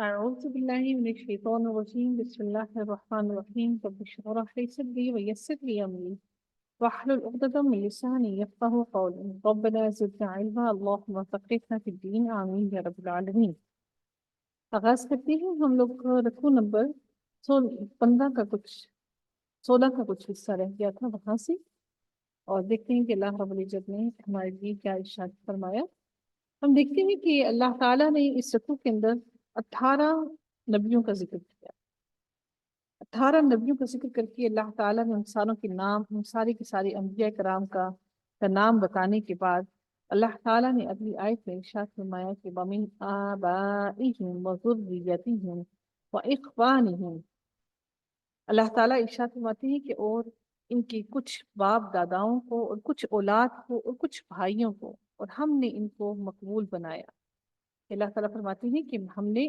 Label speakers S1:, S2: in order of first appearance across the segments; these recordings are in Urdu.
S1: أعوذ بالله من الشيطان الرجيم بسم الله الرحمن الرحيم رب اشرح لي صدري ويسر لي أمري واحلل عقدة من لساني يفقهوا قولي ربنا زدنا علما اللهم فقهنا في الدين آمين يا رب العالمين۔ آغاز کرتے ہیں ہم لوگ رکوع نمبر 15 کا کچھ 16 کا کچھ حصہ رہ گیا تھا وہاں سے، اور دیکھتے ہیں کہ اللہ رب العزت نے ہمارے لیے کیا ارشاد فرمایا۔ ہم دیکھتے ہیں کہ اللہ تعالیٰ نے اس رکوع کے اندر 18 نبیوں کا ذکر کیا۔ 18 نبیوں کا ذکر کر کے اللہ تعالیٰ نے انسانوں کے نام، ان سارے کے سارے انبیاء کرام کا نام بتانے کے بعد اللہ تعالیٰ نے اگلی آیت میں ارشاد فرمایا کہ وَمِنْ آبَائِهِمْ وَذُرِّيَّتِهِمْ وَإِخْوَانِهِمْ۔ اللہ تعالیٰ ارشاد فرماتے ہیں کہ اور ان کی کچھ باپ داداؤں کو اور کچھ اولاد کو اور کچھ بھائیوں کو، اور ہم نے ان کو مقبول بنایا۔ اللہ تعالیٰ فرماتے ہیں کہ ہم نے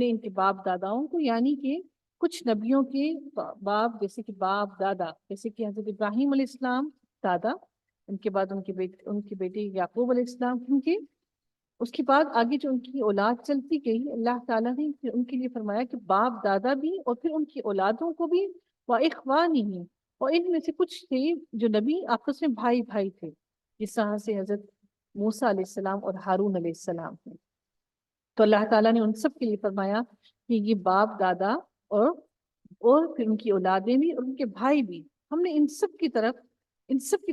S1: ان کے باپ داداؤں کو، یعنی کہ کچھ نبیوں کے باپ، جیسے کہ باپ دادا، جیسے کہ حضرت ابراہیم علیہ السلام دادا، ان کے بعد ان کے بیٹے یعقوب علیہ السلام، اس کے بعد آگے جو ان کی اولاد چلتی گئی، اللہ تعالیٰ نے پھر ان کے لیے فرمایا کہ باپ دادا بھی اور پھر ان کی اولادوں کو بھی وَإِخْوَانِهِمْ، اور ان میں سے کچھ تھے جو نبی آپس میں بھائی بھائی تھے، جس طرح سے حضرت موسیٰ علیہ السلام اور ہارون علیہ السلام ہیں۔ تو اللہ تعالیٰ نے ان سب کے لیے فرمایا کہ یہ باپ دادا اور پھر ان کی اولادیں بھی اور ان کے بھائی بھی، ہم نے ان سب کی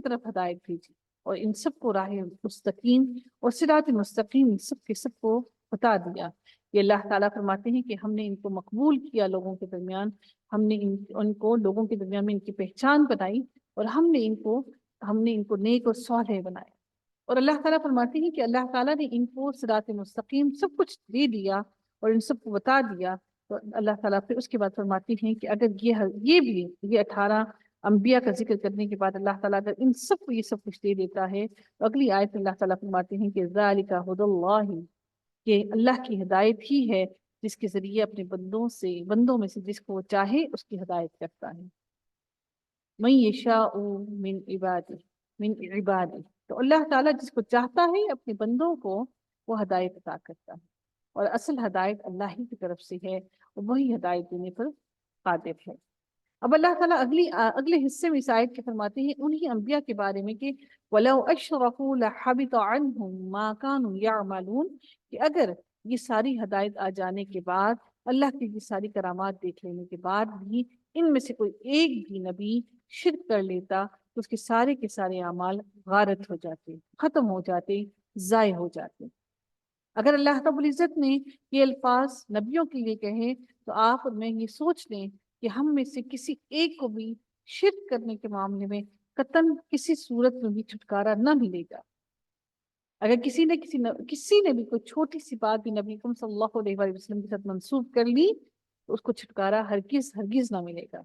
S1: طرف ہدایت بھیجی، اور ان سب کو راہ مستقیم اور صراط مستقیم ان سب کے سب کو بتا دیا۔ یہ اللہ تعالیٰ فرماتے ہیں کہ ہم نے ان کو مقبول کیا لوگوں کے درمیان، ہم نے ان کو لوگوں کے درمیان میں ان کی پہچان بنائی، اور ہم نے ان کو نیک اور صالح بنایا۔ اور اللہ تعالیٰ فرماتے ہیں کہ اللہ تعالیٰ نے ان کو صراط مستقیم سب کچھ دے دیا اور ان سب کو بتا دیا۔ تو اللہ تعالیٰ پھر اس کے بعد فرماتی ہیں کہ اگر یہ 18 انبیاء کا ذکر کرنے کے بعد اللہ تعالیٰ اگر ان سب کو یہ سب کچھ دے دیتا ہے، تو اگلی آیت میں اللہ تعالیٰ فرماتے ہیں کہ ذالک ھدی اللہ، کہ اللہ کی ہدایت ہی ہے جس کے ذریعے اپنے بندوں میں سے جس کو وہ چاہے اس کی ہدایت کرتا ہے۔ من یشاء من عبادہ، تو اللہ تعالیٰ جس کو چاہتا ہے اپنے بندوں کو وہ ہدایت عطا کرتا ہے، اور اصل ہدایت اللہ ہی کی طرف سے ہے، اور وہی ہدایت دینے پر قادر ہے۔ اب اللہ تعالیٰ اگلے حصے میں اس آیت کے فرماتے ہیں انہی انبیاء کے بارے میں کہ وَلَوْ أَشْرَكُوا لَحَبِطَ عَنْهُمْ مَا كَانُوا يَعْمَلُونَ، کہ اگر یہ ساری ہدایت آ جانے کے بعد، اللہ کی یہ ساری کرامات دیکھ لینے کے بعد بھی ان میں سے کوئی ایک بھی نبی شرک کر لیتا تو اس کے سارے اعمال غارت ہو جاتے، ختم ہو جاتے، ضائع ہو جاتے۔ اگر اللہ رب العزت نے یہ الفاظ نبیوں کے لیے کہے تو آپ میں یہ سوچ لیں کہ ہم میں سے کسی ایک کو بھی شرک کرنے کے معاملے میں قطعاً کسی صورت میں بھی چھٹکارا نہ ملے گا۔ اگر کسی نے بھی کوئی چھوٹی سی بات بھی نبی صلی اللہ علیہ وآلہ وسلم کے ساتھ منسوب کر لی تو اس کو چھٹکارا ہرگز نہ ملے گا،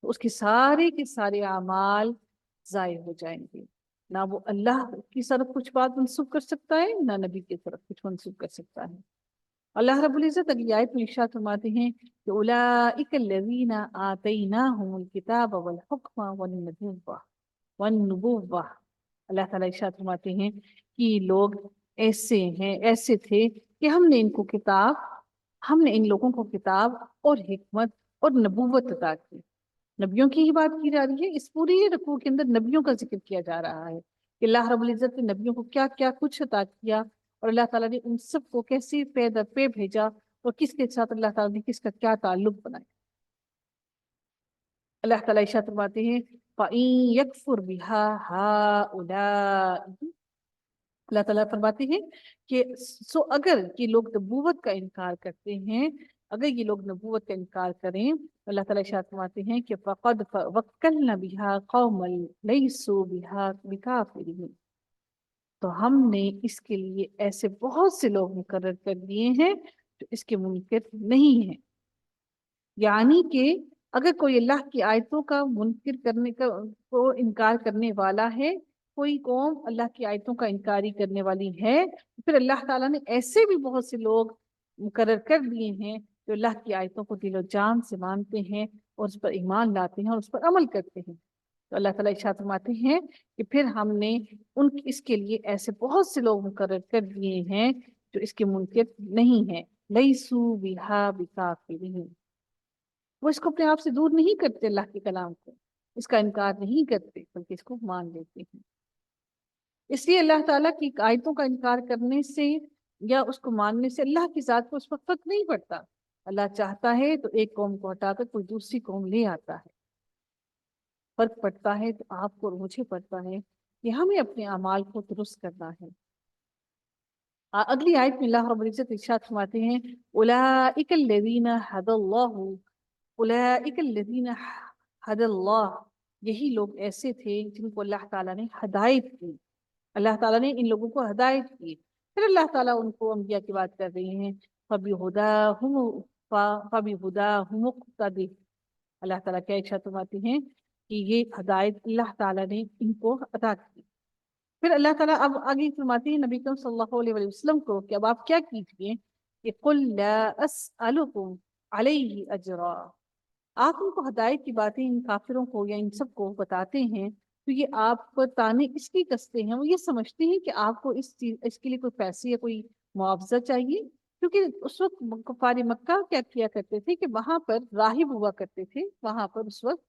S1: تو اس کے سارے اعمال ضائع ہو جائیں گے۔ نہ وہ اللہ کی طرف کچھ بات منسوب کر سکتا ہے، نہ نبی کی طرف کچھ منسوب کر سکتا ہے۔ اللہ رب العزت اگلی آیت میں ارشاد فرماتے ہیں کہ اولئک الذین آتیناہم الکتاب والحکم والنبوہ۔ اللہ تعالیٰ ارشاد فرماتے ہیں کہ یہ لوگ ایسے تھے کہ ہم نے ان لوگوں کو کتاب اور حکمت اور نبوت عطا کی۔ نبیوں کی ہی بات کی جا رہی ہے، اس پوری رکوع کے اندر نبیوں کا ذکر کیا جا رہا ہے کہ اللہ رب العزت نے نبیوں کو کیا کیا کچھ عطا کیا، اور اللہ تعالیٰ نے ان سب کو کیسے پے در پے بھیجا، اور کس کے ساتھ اللہ تعالیٰ نے کس کا کیا تعلق بنایا۔ اللہ تعالیٰ ارشاد فرماتے ہیں فَإِن يَكْفُرْ بِهَا هَؤُلَاءِ، اللہ تعالیٰ فرماتے ہیں کہ اگر یہ لوگ نبوت کا انکار کرتے ہیں، اگر یہ لوگ نبوت کا انکار کریں، اللہ تعالیٰ ارشاد فرماتے ہیں کہ فَقَدْ وَكَّلْنَا بِهَا قَوْمًا لَيْسُوا بِهَا بِكَافِرِينَ، تو ہم نے اس کے لیے ایسے بہت سے لوگ مقرر کر دیے ہیں جو اس کے منکر نہیں ہیں۔ یعنی کہ اگر کوئی اللہ کی آیتوں کا کو انکار کرنے والا ہے، کوئی قوم اللہ کی آیتوں کا انکاری کرنے والی ہے، پھر اللہ تعالیٰ نے ایسے بھی بہت سے لوگ مقرر کر دیے ہیں جو اللہ کی آیتوں کو دل و جان سے مانتے ہیں اور اس پر ایمان لاتے ہیں اور اس پر عمل کرتے ہیں۔ تو اللہ تعالیٰ ارشاد فرماتے ہیں کہ پھر ہم نے اس کے لیے ایسے بہت سے لوگ مقرر کر دیے ہیں جو اس کے منکر نہیں ہے، لیسو بہا بکافرین، وہ اس کو اپنے آپ سے دور نہیں کرتے، اللہ کے کلام کو، اس کا انکار نہیں کرتے بلکہ اس کو مان لیتے ہیں۔ اس لیے اللہ تعالیٰ کی آیتوں کا انکار کرنے سے یا اس کو ماننے سے اللہ کی ذات کو اس وقت فرق نہیں پڑتا۔ اللہ چاہتا ہے تو ایک قوم کو ہٹا کر کوئی دوسری قوم لے آتا ہے۔ فرق پڑتا ہے تو آپ کو اور مجھے پڑتا ہے کہ ہمیں اپنے اعمال کو درست کرنا ہے۔ اگلی آیت میں اللہ رب العزت ارشاد فرماتے ہیں اولئک الذین ھدی اللہ، اولئک الذین ھدی اللہ، یہی لوگ ایسے تھے جن کو اللہ تعالیٰ نے ہدایت کی، اللہ تعالیٰ نے ان لوگوں کو ہدایت کی۔ پھر اللہ تعالیٰ ان کو انبیاء کی بات کر رہے ہیں فَبِهُدَاهُمُ اقْتَدِهْ، اللہ تعالیٰ کیا ارشاد فرماتے ہیں کہ یہ ہدایت اللہ تعالیٰ نے ان کو عطا کی۔ پھر اللہ تعالیٰ اب آگے فرماتے ہیں نبی کریم صلی اللہ علیہ وسلم کو کہ اب آپ کیا کیجئے کہ قُلْ لَا أَسْأَلُكُمْ عَلَيْهِ أَجْرًا، آپ ان کو ہدایت کی باتیں ان کافروں کو یا ان سب کو بتاتے ہیں تو یہ آپ پر تانے اس لیے کستے ہیں، وہ یہ سمجھتے ہیں کہ آپ کو اس کے لیے کوئی پیسے یا کوئی معاوضہ چاہیے، کیونکہ اس وقت کفار مکہ کیا کیا کرتے تھے کہ وہاں پر راہب ہوا کرتے تھے وہاں پر اس وقت،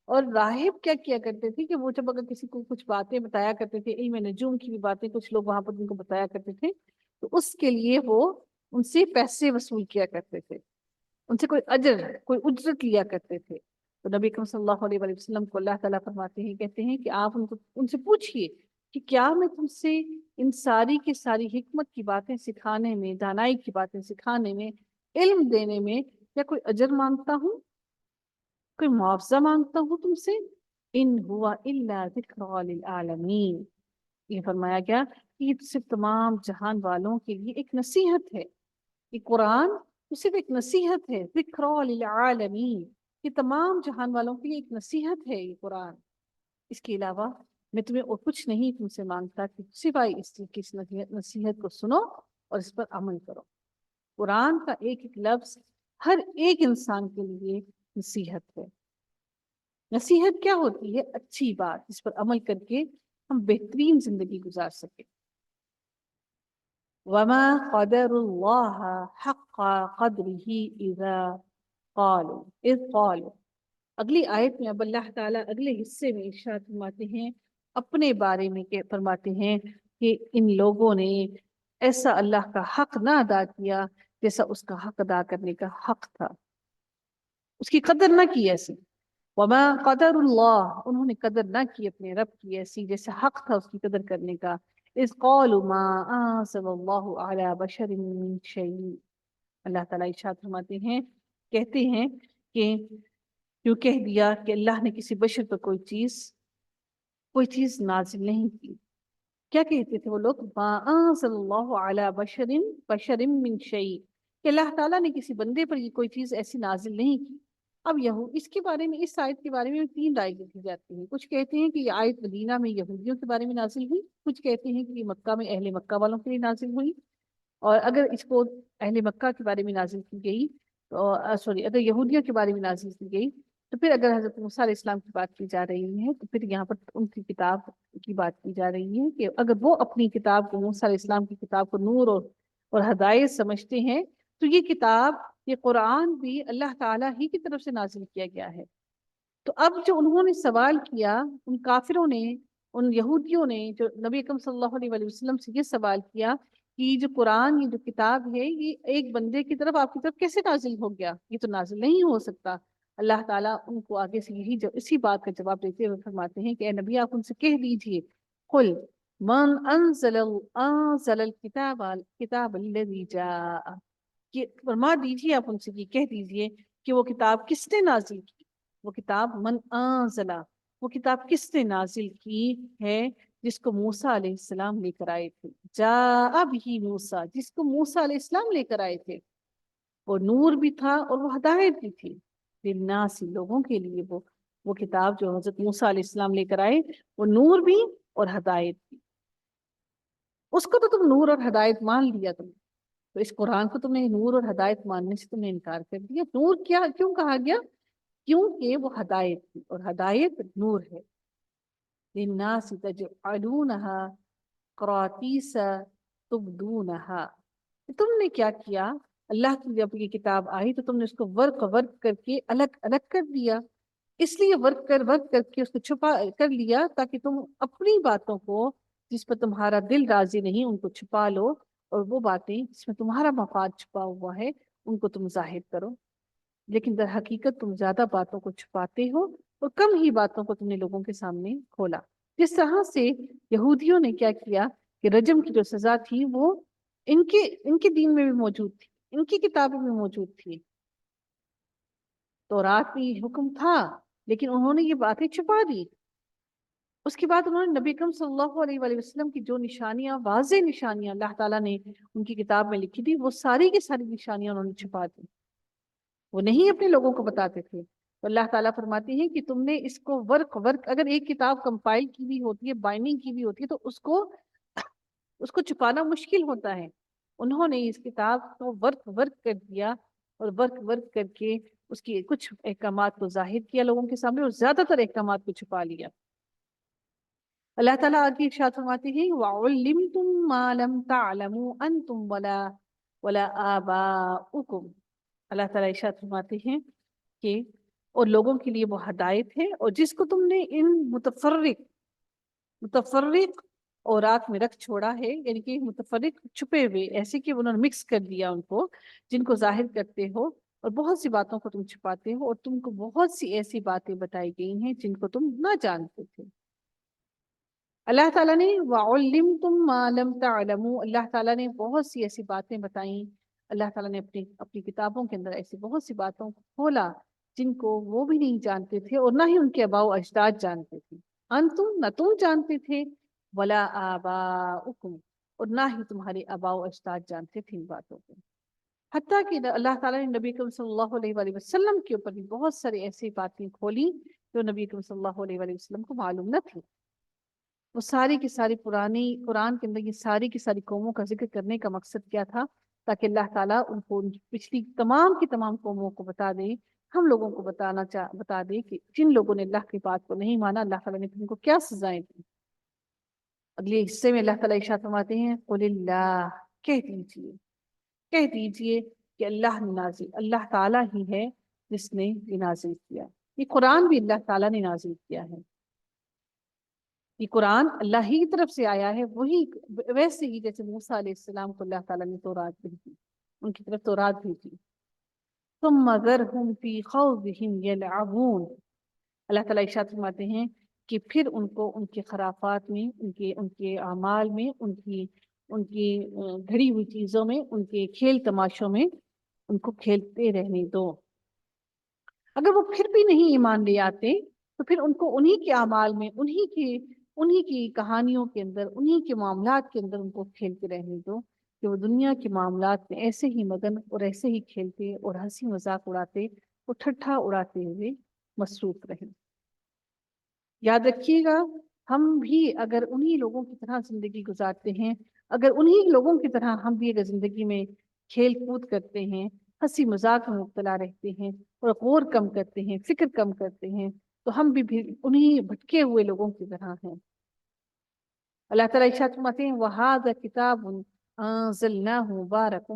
S1: اور راہب کیا کیا کرتے تھے کہ وہ جب اگر کسی کو کچھ باتیں بتایا کرتے تھے، علم نجوم کی بھی باتیں کچھ لوگ وہاں پر ان کو بتایا کرتے تھے، تو اس کے لیے وہ ان سے پیسے وصول کیا کرتے تھے، ان سے کوئی اجر کوئی اجرت لیا کرتے تھے۔ تو نبی کریم صلی اللہ علیہ وسلم کو اللہ تعالیٰ فرماتے ہیں، کہتے ہیں کہ آپ ان سے پوچھئے کہ کیا میں تم سے ان ساری کی ساری حکمت کی باتیں سکھانے میں، دانائی کی باتیں سکھانے میں، علم دینے میں یا کوئی اجر مانگتا ہوں، کوئی معاوضہ مانگتا ہوں تم سے؟ ان ہوا الا ذکر للعالمین، یہ فرمایا گیا کہ یہ صرف تمام جہان والوں کے لیے ایک نصیحت ہے، یہ قرآن صرف ایک نصیحت ہے، ذکر للعالمین، یہ تمام جہان والوں کے لیے ایک نصیحت ہے یہ قرآن، اس کے علاوہ میں تمہیں اور کچھ نہیں تم سے مانگتا کہ سوائے اس کی نصیحت کو سنو اور اس پر عمل کرو۔ قرآن کا ایک ایک لفظ ہر ایک انسان کے لیے نصیحت ہے۔ نصیحت کیا ہوتی ہے؟ اچھی بات جس پر عمل کر کے ہم بہترین زندگی گزار سکیں۔ وَمَا قَدَرُ اللَّهَ حَقَّ قَدْرِهِ إِذْ قَالُوا، اگلی آیت میں اب اللہ تعالیٰ اگلے حصے میں ارشاد فرماتے ہیں اپنے بارے میں فرماتے ہیں کہ ان لوگوں نے ایسا اللہ کا حق نہ ادا کیا جیسا اس کا حق ادا کرنے کا حق تھا، اس کی قدر نہ کی ایسی۔ وما قدر اللہ، انہوں نے قدر نہ کی اپنے رب کی ایسی جیسے حق تھا اس کی قدر کرنے کا۔ اذ قالوا ما انزل اللہ علی بشر من شیء، اللہ تعالیٰ ارشاد فرماتے ہیں کہتے ہیں کہ کیوں کہہ دیا کہ اللہ نے کسی بشر پر کوئی چیز نازل نہیں کی۔ کیا کہتے تھے وہ لوگ؟ ما انزل اللہ علی بشر من شیء، کہ اللہ تعالیٰ نے کسی بندے پر یہ کوئی چیز ایسی نازل نہیں کی۔ اب اس کے بارے میں، اس آیت کے بارے میں تین رائے لکھی جاتی ہیں۔ کچھ کہتے ہیں کہ یہ آیت مدینہ میں یہودیوں کے بارے میں نازل ہوئی، کچھ کہتے ہیں کہ یہ مکہ میں اہل مکہ والوں کے لیے نازل ہوئی، اور اگر اس کو اہل مکہ کے بارے میں نازل کی گئی تو اگر یہودیوں کے بارے میں نازل کی گئی تو پھر اگر حضرت موسیٰ علیہ السلام کی بات کی جا رہی ہے تو پھر یہاں پر ان کی کتاب کی بات کی جا رہی ہے کہ اگر وہ اپنی کتاب کو، موسیٰ علیہ السلام کی کتاب کو نور اور ہدایت سمجھتے ہیں تو یہ کتاب، یہ قرآن بھی اللہ تعالیٰ ہی کی طرف سے نازل کیا گیا ہے۔ تو اب جو انہوں نے سوال کیا، ان کافروں نے، ان یہودیوں نے جو نبی اکرم صلی اللہ علیہ وسلم سے یہ سوال کیا کہ یہ جو قرآن، یہ جو کتاب ہے، یہ ایک بندے کی طرف، آپ کی طرف کیسے نازل ہو گیا؟ یہ تو نازل نہیں ہو سکتا۔ اللہ تعالیٰ ان کو آگے سے اسی بات کا جواب دیتے ہوئے فرماتے ہیں کہ اے نبی آپ ان سے کہہ دیجئے قل من انزل الکتاب الذی جاء، کہ فرما دیجئے آپ ان سے، یہ کہہ دیجئے کہ وہ کتاب کس نے نازل کی، وہ کتاب من انزلہ، وہ کتاب کس نے نازل کی ہے جس کو موسیٰ علیہ السلام لے کر آئے تھے۔ جاء بہ موسیٰ، جس کو موسیٰ علیہ السلام لے کر آئے تھے، وہ نور بھی تھا اور وہ ہدایت بھی تھی للناس، لوگوں کے لیے۔ وہ کتاب جو حضرت موسیٰ علیہ السلام لے کر آئے وہ نور بھی اور ہدایت بھی۔ اس کو تو تم نور اور ہدایت مان لیا تم، تو اس قرآن کو تم نے نور اور ہدایت ماننے سے تم نے انکار کر دیا۔ نور کیوں کہا گیا؟ کیونکہ وہ ہدایت تھی اور ہدایت نور ہے۔ للناس تجعلونها قراطیس تبدونها، تم نے کیا کیا، اللہ کی جب یہ کتاب آئی تو تم نے اس کو ورق کر کے الگ الگ کر دیا، اس لیے ورق کر کے اس کو چھپا کر لیا تاکہ تم اپنی باتوں کو جس پر تمہارا دل راضی نہیں ان کو چھپا لو، اور وہ باتیں جس میں تمہارا مفاد چھپا ہوا ہے ان کو تم ظاہر کرو، لیکن در حقیقت تم زیادہ باتوں کو چھپاتے ہو اور کم ہی باتوں کو تم نے لوگوں کے سامنے کھولا۔ جس طرح سے یہودیوں نے کیا کیا کہ رجم کی جو سزا تھی وہ ان کے دین میں بھی موجود تھی، ان کی کتابیں میں موجود تھی، تورات میں یہ حکم تھا، لیکن انہوں نے یہ باتیں چھپا دی۔ اس کے بعد انہوں نے نبی اکرم صلی اللہ علیہ وآلہ وسلم کی جو نشانیاں، واضح نشانیاں اللہ تعالیٰ نے ان کی کتاب میں لکھی تھی، وہ ساری کی ساری نشانیاں انہوں نے چھپا دی، وہ نہیں اپنے لوگوں کو بتاتے تھے۔ تو اللہ تعالیٰ فرماتے ہیں کہ تم نے اس کو ورق اگر ایک کتاب کمپائل کی بھی ہوتی ہے، بائنڈنگ کی بھی ہوتی ہے، تو اس کو چھپانا مشکل ہوتا ہے۔ انہوں نے اس کتاب کو ورق کر دیا اور ورق کر کے اس کی کچھ احکامات کو ظاہر کیا لوگوں کے سامنے اور زیادہ تر احکامات کو چھپا لیا۔ اللہ تعالیٰ آگے ارشاد فرماتے ہیں وَعُلِّمْتُم مَّا لَمْ تَعْلَمُوا أَنتُمْ وَلَا آبَاؤُكُمْ۔ اللہ تعالیٰ ارشاد فرماتے ہیں کہ اور لوگوں کے لیے وہ ہدایت ہے، اور جس کو تم نے ان متفرق اوراق میں رکھ چھوڑا ہے، یعنی کہ متفرق چھپے ہوئے ایسے کہ انہوں نے مکس کر دیا ان کو، جن کو ظاہر کرتے ہو اور بہت سی باتوں کو تم چھپاتے ہو، اور تم کو بہت سی ایسی باتیں بتائی گئی ہیں جن کو تم نہ جانتے تھے۔ اللہ تعالیٰ نے وَعُلِّمْتُم مَّا لَمْ تَعْلَمُوا، اللہ تعالیٰ نے بہت سی ایسی باتیں بتائیں، اللہ تعالیٰ نے اپنی کتابوں کے اندر ایسی بہت سی باتوں کو کھولا جن کو وہ بھی نہیں جانتے تھے اور نہ ہی ان کے آباء و اجداد جانتے تھے۔ انتم، نہ تم جانتے تھے، ولا آباؤکم، اور نہ ہی تمہارے آباء و اجداد جانتے تھے ان باتوں کو۔ حتیٰ کہ اللہ تعالیٰ نے نبی اکرم صلی اللہ علیہ وآلہ وسلم کے اوپر بھی بہت ساری ایسی باتیں کھولی جو نبی اکرم صلی اللہ علیہ وآلہ وسلم کو معلوم نہ تھی۔ وہ ساری کی ساری قرآن کے اندر یہ ساری کی ساری قوموں کا ذکر کرنے کا مقصد کیا تھا؟ تاکہ اللہ تعالیٰ ان کو پچھلی تمام کی تمام قوموں کو بتا دے، ہم لوگوں کو بتا دے کہ جن لوگوں نے اللہ کی بات کو نہیں مانا، اللہ تعالیٰ نے ان کو کیا سزائیں دی۔ اگلے حصے میں اللہ تعالیٰ ارشاد فرماتے ہیں قل اللہ، کہہ دیجئے کہ اللہ تعالیٰ ہی ہے جس نے یہ نازل کیا۔ یہ قرآن بھی اللہ تعالیٰ نے نازل کیا ہے، یہ قرآن اللہ ہی کی طرف سے آیا ہے، وہی ویسے ہی جیسے موسیٰ علیہ السلام کو اللہ تعالیٰ نے تورات بھیجی، ان کی طرف تورات بھیجی۔ ثم ذرهم فی خوضهم یلعبون، اللہ تعالیٰ ارشاد فرماتے ہیں کہ پھر ان کو ان کے خرافات میں، ان کے اعمال میں، ان کی گھڑی ہوئی چیزوں میں، ان کے کھیل تماشوں میں ان کو کھیلتے رہنے دو۔ اگر وہ پھر بھی نہیں ایمان لے آتے تو پھر ان کو انہی کے اعمال میں، انہی کی کہانیوں کے اندر، انہی کے معاملات کے اندر ان کو کھیلتے رہنے دو کہ وہ دنیا کے معاملات میں ایسے ہی مگن اور ایسے ہی کھیلتے اور ہنسی مذاق اڑاتے اور ٹھٹھا اڑاتے ہوئے مصروف رہیں۔ یاد رکھیے گا، ہم بھی اگر انہی لوگوں کی طرح زندگی گزارتے ہیں، اگر انہی لوگوں کی طرح ہم بھی اگر زندگی میں کھیل کود کرتے ہیں، ہنسی مذاق میں مبتلا رہتے ہیں اور غور کم کرتے ہیں، فکر کم کرتے ہیں، تو ہم بھی انہی بھٹکے ہوئے لوگوں کی طرح ہیں۔ اللہ تعالیٰ ارشاد فرماتے ہیں وَهَذَا كِتَابٌ أَنزَلْنَاهُ مُبَارَكٌ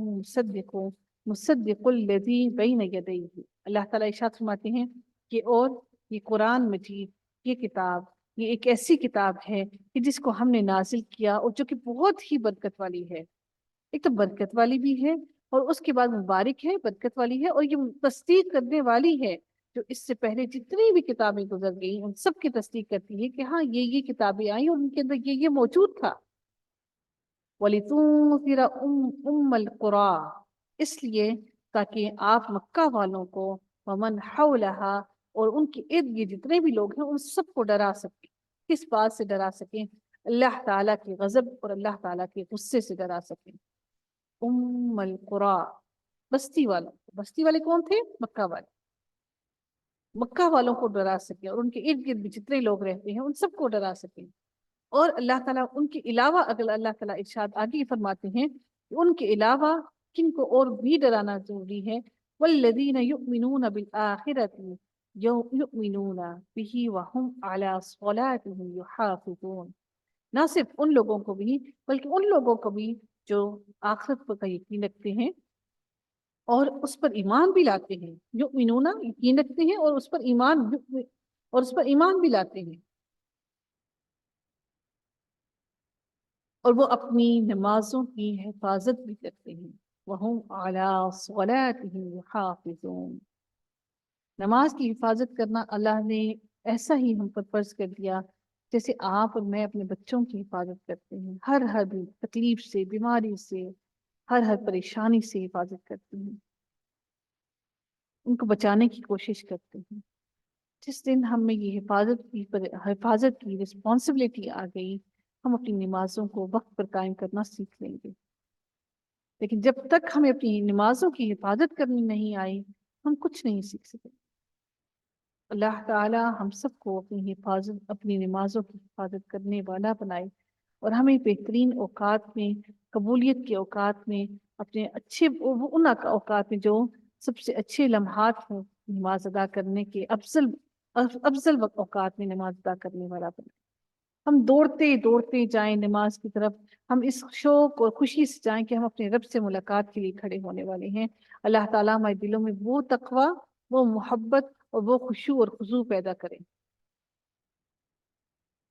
S1: مُصَدِّقُ الَّذِي بَيْنَ يَدَيْهِ، اللہ تعالیٰ ارشاد فرماتے ہیں کہ اور یہ قرآن مجید، یہ کتاب، یہ ایک ایسی کتاب ہے کہ جس کو ہم نے نازل کیا اور جو کہ بہت ہی برکت والی ہے۔ ایک تو برکت والی بھی ہے اور اس کے بعد مبارک ہے، برکت والی ہے، اور یہ تصدیق کرنے والی ہے جو اس سے پہلے جتنی بھی کتابیں گزر گئی ان سب کی تصدیق کرتی ہے کہ ہاں یہ کتابیں آئیں اور ان کے اندر یہ موجود تھا۔ وَلِتُنذِرَ أُمَّ الْقُرَىٰ، اس لیے تاکہ آپ مکہ والوں کو، وَمَنْ حَوْلَهَا، اور ان کے ارد گرد جتنے بھی لوگ ہیں ان سب کو ڈرا سکیں۔ کس بات سے ڈرا سکیں؟ اللہ تعالیٰ کے غضب اور اللہ تعالیٰ کے غصے سے ڈرا سکیں۔ ام القریٰ، بستی والوں، بستی والے کون تھے؟ مکہ والے، مکہ والوں کو ڈرا سکیں اور ان کے ارد گرد بھی جتنے لوگ رہتے ہیں ان سب کو ڈرا سکیں۔ اور اللہ تعالیٰ ان کے علاوہ، اگر اللہ تعالیٰ ارشاد آگے فرماتے ہیں کہ ان کے علاوہ کن کو اور بھی ڈرانا ضروری ہے، والذین یؤمنون بالآخرۃ یؤمنون بہ وہم علی صلاتہم یحافظون، نہ صرف ان لوگوں کو بھی بلکہ ان لوگوں کو بھی جو آخرت پر کا یقین رکھتے ہیں اور اس پر ایمان بھی لاتے ہیں، یؤمنون یقین رکھتے ہیں اور اس پر ایمان بھی لاتے ہیں، اور وہ اپنی نمازوں کی حفاظت بھی کرتے ہیں، وَهُمْ عَلَىٰ صَلَاتِهِمْ يُحَافِظُونَ۔ نماز کی حفاظت کرنا اللہ نے ایسا ہی ہم پر فرض کر دیا جیسے آپ اور میں اپنے بچوں کی حفاظت کرتے ہیں، ہر تکلیف سے، بیماری سے، ہر پریشانی سے حفاظت کرتے ہیں، ان کو بچانے کی کوشش کرتے ہیں۔ جس دن ہم میں یہ حفاظت کی رسپانسبلٹی آ گئی، ہم اپنی نمازوں کو وقت پر قائم کرنا سیکھ لیں گے، لیکن جب تک ہمیں اپنی نمازوں کی حفاظت کرنی نہیں آئی ہم کچھ نہیں سیکھ سکتے۔ اللہ تعالی ہم سب کو اپنی نمازوں کی حفاظت کرنے والا بنائے، اور ہمیں بہترین اوقات میں، قبولیت کے اوقات میں، اپنے ان اوقات میں جو سب سے اچھے لمحات ہوں نماز ادا کرنے کے، افضل اوقات میں نماز ادا کرنے والا بنائے۔ ہم دوڑتے دوڑتے جائیں نماز کی طرف، ہم اس شوق اور خوشی سے جائیں کہ ہم اپنے رب سے ملاقات کے لیے کھڑے ہونے والے ہیں۔ اللہ تعالیٰ ہمارے دلوں میں وہ تقوی، وہ محبت اور وہ خشوع اور خضوع پیدا کریں۔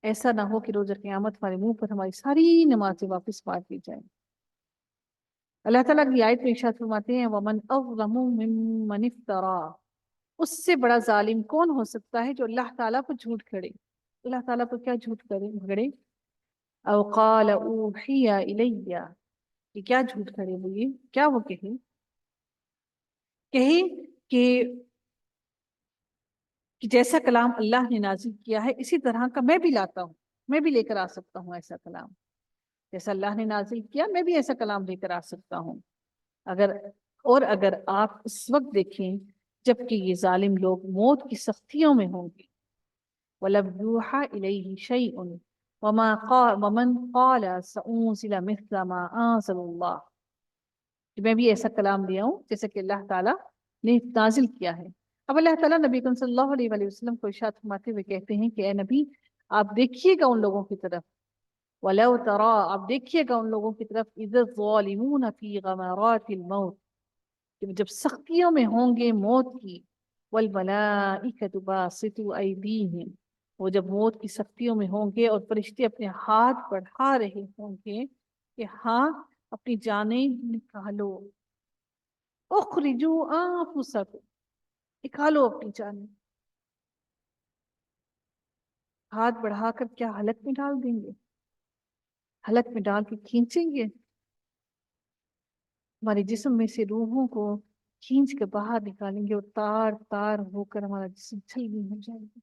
S1: ایسا نہ ہو کہ روز قیامت ہمارے منہ پر ہماری ساری نمازیں واپس مار دی جائیں۔ اللہ تعالیٰ کی آیت میں ارشاد فرماتے ہیں وَمَنْ أَظْلَمُ مِمَّنِ افْتَرَىٰ، اس سے بڑا ظالم کون ہو سکتا ہے جو اللہ تعالیٰ پر جھوٹ کھڑے، اللہ تعالیٰ پر کیا جھوٹ کھڑے، او قال اوحی الیہ، کہ کیا جھوٹ کھڑے ہوئے، کیا وہ کہے کہ جیسا کلام اللہ نے نازل کیا ہے اسی طرح کا میں بھی لاتا ہوں، میں بھی لے کر آ سکتا ہوں ایسا کلام، جیسا اللہ نے نازل کیا میں بھی ایسا کلام لے کر آ سکتا ہوں۔ اگر آپ اس وقت دیکھیں جبکہ یہ ظالم لوگ موت کی سختیوں میں ہوں گے، وَلَوْ يُوحَىٰ إِلَيْهِ شَيْءٌ وَمَنْ قَالَ سَأُنزِلَ مِثْلَ مَا أَنزَلَ اللَّهُ، کہ میں بھی ایسا کلام لے آؤں جیسا کہ اللہ تعالیٰ نے نازل کیا ہے۔ اب اللہ تعالیٰ نبی صلی اللہ علیہ وآلہ وسلم کو ارشاد فرماتے ہوئے کہتے ہیں کہ اے نبی آپ دیکھیے گا ان لوگوں کی طرف، وَلَوْ تَرَىٰ، آپ دیکھیے گا ان لوگوں کی طرف، إِذِ الظَّالِمُونَ فِي غَمَرَاتِ الْمَوْتِ، کہ جب سختیوں میں ہوں گے موت کی، وَالْمَلَائِكَةُ بَاسِطُو أَيْدِيهِمْ، وہ جب موت کی سختیوں میں ہوں گے اور فرشتے اپنے ہاتھ بڑھا رہے ہوں گے کہ ہاں اپنی جانیں نکالو، اخرجوا انفسکم، نکالو اپنی جانیں، ہاتھ بڑھا کر کیا حلق میں ڈال دیں گے، حلق میں ڈال کے کھینچیں گے، ہمارے جسم میں سے روحوں کو کھینچ کے باہر نکالیں گے اور تار تار ہو کر ہمارا جسم چھلنی ہو جائے گا،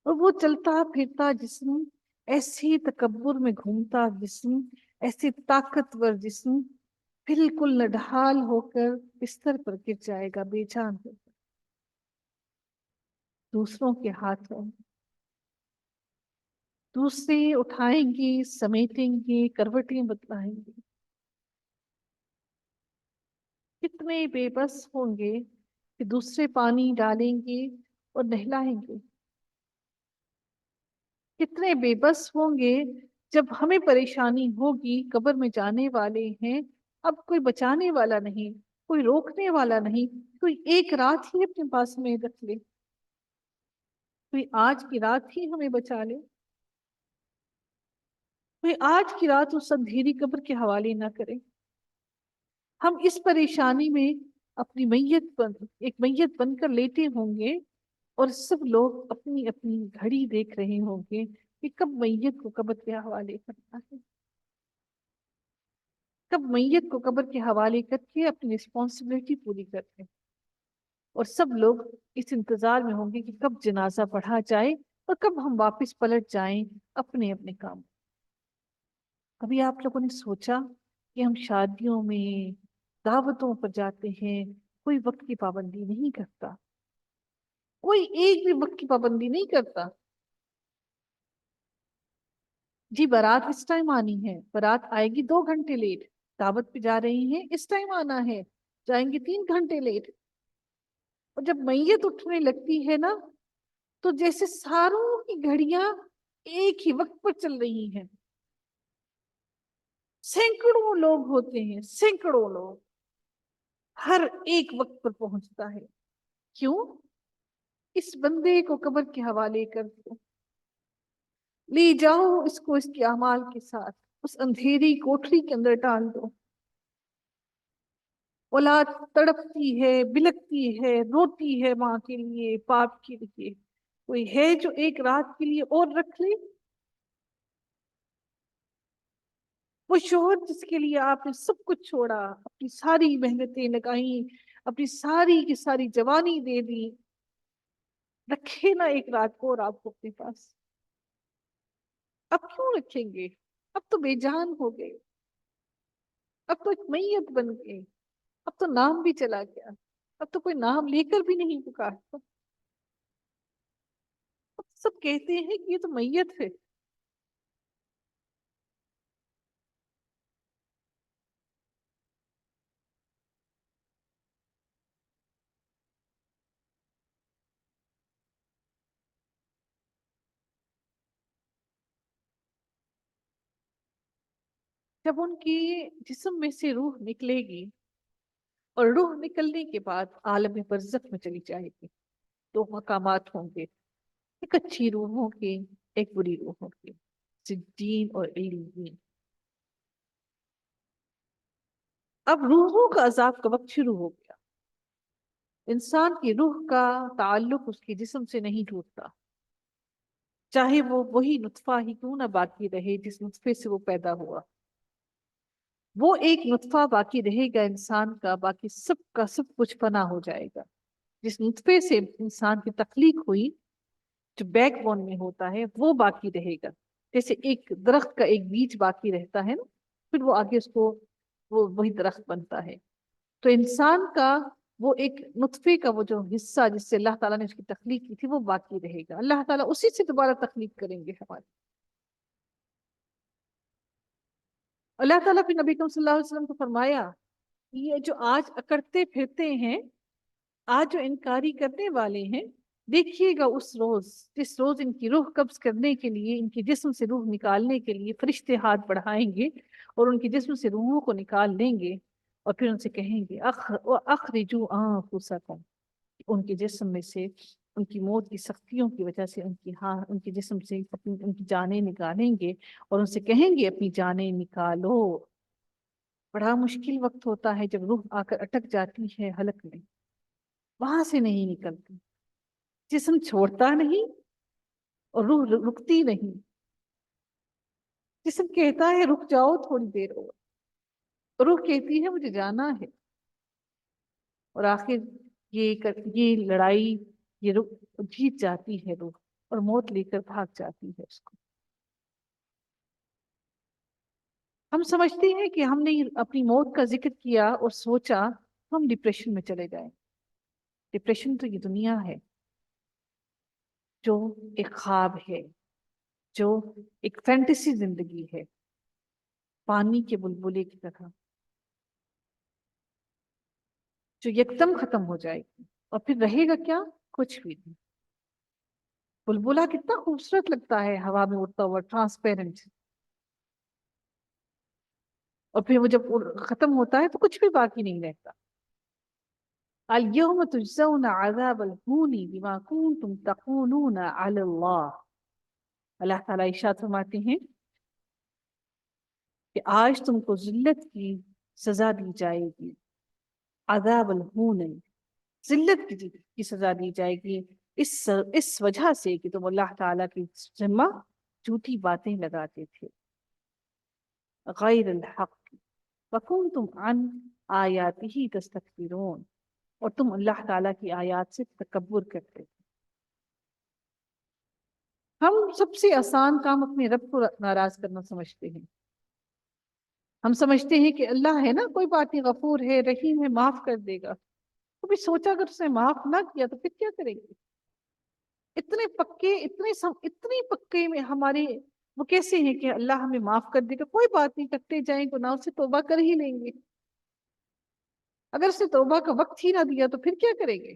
S1: اور وہ چلتا پھرتا جسم، ایسے تکبر میں گھومتا جسم، ایسے طاقتور جسم بالکل نڈھال ہو کر بستر پر گر جائے گا بے جان ہو کر، دوسروں کے ہاتھوں، دوسرے اٹھائیں گے، سمیٹیں گے، کروٹیں بتلائیں گے، کتنے بے بس ہوں گے کہ دوسرے پانی ڈالیں گے اور نہلائیں گے، کتنے بے بس ہوں گے جب ہمیں پریشانی ہوگی، قبر میں جانے والے ہیں، اب کوئی بچانے والا نہیں، کوئی روکنے والا نہیں، کوئی ایک رات ہی اپنے پاس میں رکھ لے، کوئی آج کی رات ہی ہمیں بچا لے، کوئی آج کی رات اس اندھیری قبر کے حوالے نہ کرے۔ ہم اس پریشانی میں اپنی ایک میت بن کر لیٹے ہوں گے، اور سب لوگ اپنی اپنی گھڑی دیکھ رہے ہوں گے کہ کب میت کو قبر کے حوالے کرنا ہے، کب میت کو قبر کے حوالے کر کے اپنی رسپانسبلٹی پوری کرتے ہیں، اور سب لوگ اس انتظار میں ہوں گے کہ کب جنازہ پڑھا جائے اور کب ہم واپس پلٹ جائیں اپنے اپنے کام۔ کبھی آپ لوگوں نے سوچا کہ ہم شادیوں میں، دعوتوں پر جاتے ہیں، کوئی وقت کی پابندی نہیں کرتا، کوئی ایک بھی وقت کی پابندی نہیں کرتا، جی بارات اس ٹائم آنی ہے، بارات آئے گی 2 گھنٹے لیٹ، دعوت پہ جا رہی ہیں اس ٹائم آنا ہے، جائیں گے 3 گھنٹے لیٹ، اور جب میت اٹھنے لگتی ہے نا تو جیسے ساروں کی گھڑیاں ایک ہی وقت پر چل رہی ہیں. سینکڑوں لوگ ہوتے ہیں، سینکڑوں لوگ، ہر ایک وقت پر پہنچتا ہے. کیوں؟ اس بندے کو قبر کے حوالے کر دو، لے جاؤ اس کو اس کے اعمال کے ساتھ اس اندھیری کوٹری کے اندر ڈال دو. اولاد تڑپتی ہے، بلکتی ہے، روتی ہے ماں کے لیے، باپ کے لیے. کوئی ہے جو ایک رات کے لیے اور رکھ لے؟ وہ شوہر جس کے لیے آپ نے سب کچھ چھوڑا، اپنی ساری محنتیں لگائیں، اپنی ساری کی ساری جوانی دے دی، رکھے نا ایک رات کو اور آپ کو اپنے پاس. اب کیوں رکھیں گے؟ اب تو بے جان ہو گئے، اب تو ایک میت بن گئے، اب تو نام بھی چلا گیا، اب تو کوئی نام لے کر بھی نہیں پکارتا. اب سب کہتے ہیں کہ یہ تو میت ہے. جب ان کی جسم میں سے روح نکلے گی اور روح نکلنے کے بعد عالم برزخ میں چلی جائے گی، دو مقامات ہوں گے، ایک اچھی روح ہوگی، ایک بری روح ہوگی، صدیقین اور علیین. اب روحوں کا عذاب کا وقت شروع ہو گیا. انسان کی روح کا تعلق اس کے جسم سے نہیں ٹوٹتا، چاہے وہ وہی نطفہ ہی کیوں نہ باقی رہے جس نطفے سے وہ پیدا ہوا. وہ ایک نطفہ باقی رہے گا انسان کا، باقی سب کا سب کچھ فنا ہو جائے گا. جس نطفے سے انسان کی تخلیق ہوئی، جو بیک بون میں ہوتا ہے، وہ باقی رہے گا. جیسے ایک درخت کا ایک بیج باقی رہتا ہے نا، پھر وہ آگے اس کو وہی درخت بنتا ہے. تو انسان کا وہ ایک نطفے کا وہ جو حصہ جس سے اللہ تعالیٰ نے اس کی تخلیق کی تھی وہ باقی رہے گا. اللہ تعالیٰ اسی سے دوبارہ تخلیق کریں گے ہماری. اللہ تعالیٰ پھر نبی کریم صلی اللہ علیہ وسلم کو فرمایا، یہ جو آج اکڑتے پھرتے ہیں، آج جو انکاری کرنے والے ہیں، دیکھیے گا اس روز جس روز ان کی روح قبض کرنے کے لیے، ان کے جسم سے روح نکالنے کے لیے فرشتے ہاتھ بڑھائیں گے اور ان کے جسم سے روحوں کو نکال لیں گے اور پھر ان سے کہیں گے اخرجوا انفسکم. ان کے جسم میں سے ان کی موت کی سختیوں کی وجہ سے ان کے جسم سے ان کی جانیں نکالیں گے اور ان سے کہیں گے اپنی جانیں نکالو. بڑا مشکل وقت ہوتا ہے جب روح آ کر اٹک جاتی ہے حلق میں، وہاں سے نہیں نکلتی، جسم چھوڑتا نہیں اور روح رکتی نہیں. جسم کہتا ہے رک جاؤ تھوڑی دیر اور روح کہتی ہے مجھے جانا ہے. اور آخر یہ لڑائی یہ روح جیت جاتی ہے روح، اور موت لے کر بھاگ جاتی ہے اس کو. ہم سمجھتے ہیں کہ ہم نے اپنی موت کا ذکر کیا اور سوچا ہم ڈپریشن میں چلے جائیں. ڈپریشن تو یہ دنیا ہے جو ایک خواب ہے، جو ایک فینٹیسی زندگی ہے، پانی کے بلبلے کی طرح جو یکدم ختم ہو جائے گی اور پھر رہے گا کیا؟ کچھ بھی نہیں. بلبلا کتنا خوبصورت لگتا ہے ہوا میں اڑتا ہوا، ٹرانسپیرنٹ، اور پھر وہ جب ختم ہوتا ہے تو کچھ بھی باقی نہیں رہتا. اليوم تجزون عذاب الهون بما كنتم تقولون على الله. اللہ تعالیٰ ارشاد فرماتے ہیں کہ آج تم کو ذلت کی سزا دی جائے گی. عذاب الہون، ذلت کی سزا دی جائے گی اس وجہ سے کہ تم اللہ تعالیٰ کی ذمہ جھوٹی باتیں لگاتے تھے، غیر الحق، وکنتم عن آیاتہ تستکبرون، اور تم اللہ تعالیٰ کی آیات سے تکبر کرتے تھے. ہم سب سے آسان کام اپنے رب کو ناراض کرنا سمجھتے ہیں. ہم سمجھتے ہیں کہ اللہ ہے نا، کوئی بات نہیں، غفور ہے، رحیم ہے، معاف کر دے گا. کبھی سوچا اگر اس نے معاف نہ کیا تو پھر کیا کریں گے؟ اتنے پکے اتنے پکے میں ہمارے وہ کیسے ہیں کہ اللہ ہمیں معاف کر دے گا، کوئی بات نہیں، کرتے جائیں، گناہوں سے توبہ کر ہی لیں گے. اگر اس نے توبہ کا وقت ہی نہ دیا تو پھر کیا کریں گے؟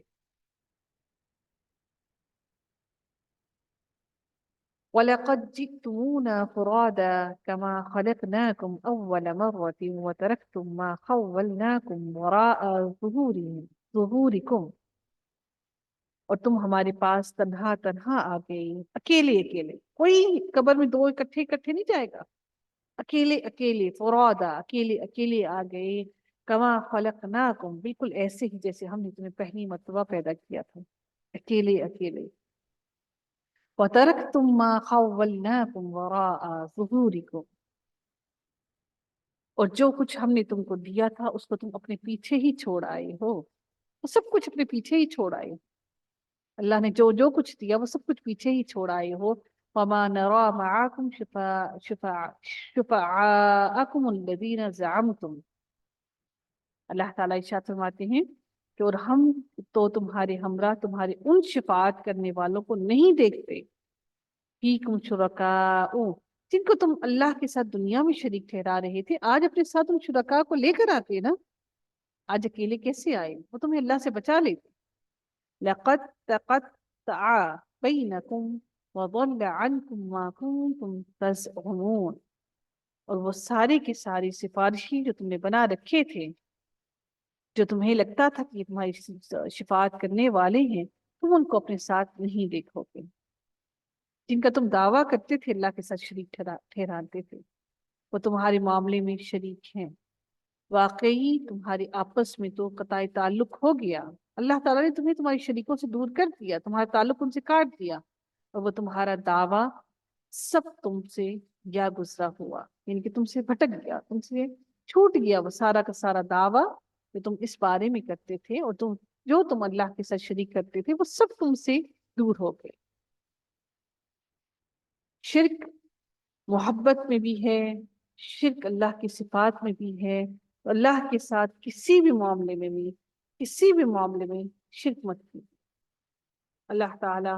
S1: وَلَقَدْ جِئْتُمُونَا فُرَادَى كَمَا خَلَقْنَاكُمْ أَوَّلَ مَرَّةٍ وَتَرَكْتُمْ مَا خَوَّلْنَاكُمْ وَرَاءَ ظُهُورِكُمْ اور تم ہمارے پاس تنہا تنہا آ گئی، اکیلے اکیلے. کوئی قبر میں دو اکٹھے اکٹھے نہیں جائے گا، اکیلے اکیلے فرادا، اکیلے اکیلے آ گئے. کما خلقناکم، بالکل ایسے ہی جیسے ہم نے تمہیں پہلی مرتبہ پیدا کیا تھا، اکیلے اکیلے. وَتَرَكْتُمْ مَا خَوَّلْنَاكُمْ وَرَاءَ ظُهُورِكُمْ، اور جو کچھ ہم نے تم کو دیا تھا اس کو تم اپنے پیچھے ہی چھوڑ آئے ہو، وہ سب کچھ اپنے پیچھے ہی چھوڑ آئے. اللہ نے جو جو کچھ دیا وہ سب کچھ پیچھے ہی چھوڑ آئے ہو. وَمَا نَرَى مَعَكُمْ شُفَعَاءَكُمُ الَّذِينَ زَعَمْتُمْ، اللہ تعالیٰ ارشاد فرماتے ہیں کہ اور ہم تو تمہارے ہمراہ تمہارے ان شفاعت کرنے والوں کو نہیں دیکھتے، فیکم شرکاء، جن کو تم اللہ کے ساتھ دنیا میں شریک ٹھہرا رہے تھے، آج اپنے ساتھ ان شرکاء کو لے کر آتے نا. آج اکیلے کیسے آئے؟ وہ تمہیں اللہ سے بچا لیتے. لَقَدْ تَقَطَّعَ بَيْنَكُمْ وَضَلَّ عَنْكُمْ مَا كُنْتُمْ تَزْعُمُونَ، اور وہ سارے کے ساری سفارشی جو تم نے بنا رکھے تھے، جو تمہیں لگتا تھا کہ یہ تمہاری شفاعت کرنے والے ہیں، تم ان کو اپنے ساتھ نہیں دیکھو گے. جن کا تم دعویٰ کرتے تھے اللہ کے ساتھ شریک ٹھہراتے تھے، وہ تمہارے معاملے میں شریک ہیں. واقعی تمہارے آپس میں تو قطع تعلق ہو گیا. اللہ تعالیٰ نے تمہیں تمہاری شریکوں سے دور کر دیا، تمہارا تعلق ان سے کاٹ دیا، اور وہ تمہارا دعویٰ سب تم سے یا گزرا ہوا، یعنی کہ تم سے بھٹک گیا، تم سے چھوٹ گیا وہ سارا کا سارا دعویٰ جو تم اس بارے میں کرتے تھے، اور جو تم اللہ کے ساتھ شریک کرتے تھے وہ سب تم سے دور ہو گئے. شرک محبت میں بھی ہے، شرک اللہ کی صفات میں بھی ہے. اللہ کے ساتھ کسی بھی معاملے میں شرک مت کی. اللہ تعالی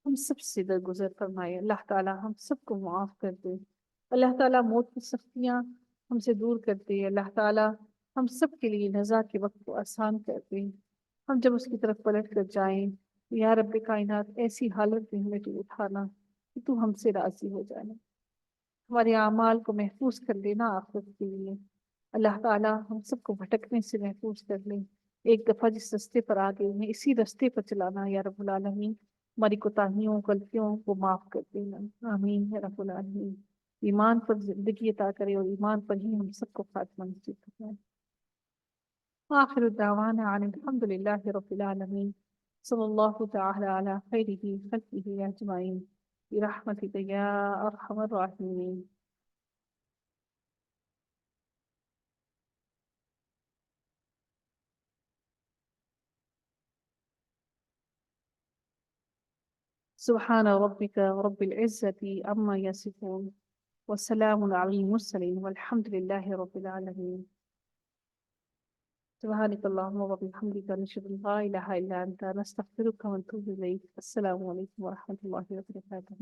S1: ہم سب سے درگزر فرمائے، اللہ تعالی ہم سب کو معاف کر دے، اللہ تعالی موت کی سختیاں ہم سے دور کر دے، اللہ تعالی ہم سب کے لیے نزا کے وقت کو آسان کر دے. ہم جب اس کی طرف پلٹ کر جائیں، یا رب کائنات ایسی حالت میں ہمیں تو اٹھانا کہ تو ہم سے راضی ہو جانا، ہمارے اعمال کو محفوظ کر لینا آخرت کے لیے. اللہ تعالیٰ ہم سب کو بھٹکنے سے محفوظ کر لیں. ایک دفعہ جس رستے پر آ گئے ہیں اسی رستے پر چلانا یا رب العالمین. ہماری کوتاہیوں غلطیوں کو معاف کر دینا، آمین یا رب العالمین. ایمان پر زندگی عطا کرے اور ایمان پر ہی ہم سب کو خاتمہ نصیب کرے. آخر الدعوانا عن الحمد للہ رب العالمین. صلی اللہ تعالی علی خیرہ خلقہ اجمعین برحمتک یا ارحم الراحمین. سبحان ربك رب العزة عما يصفون وسلام على المرسلين والحمد لله رب العالمين. سبحانك اللهم وبحمدك نشهد أن لا إله إلا أنت نستغفرك ونتوب إليك. السلام عليكم ورحمة الله وبركاته.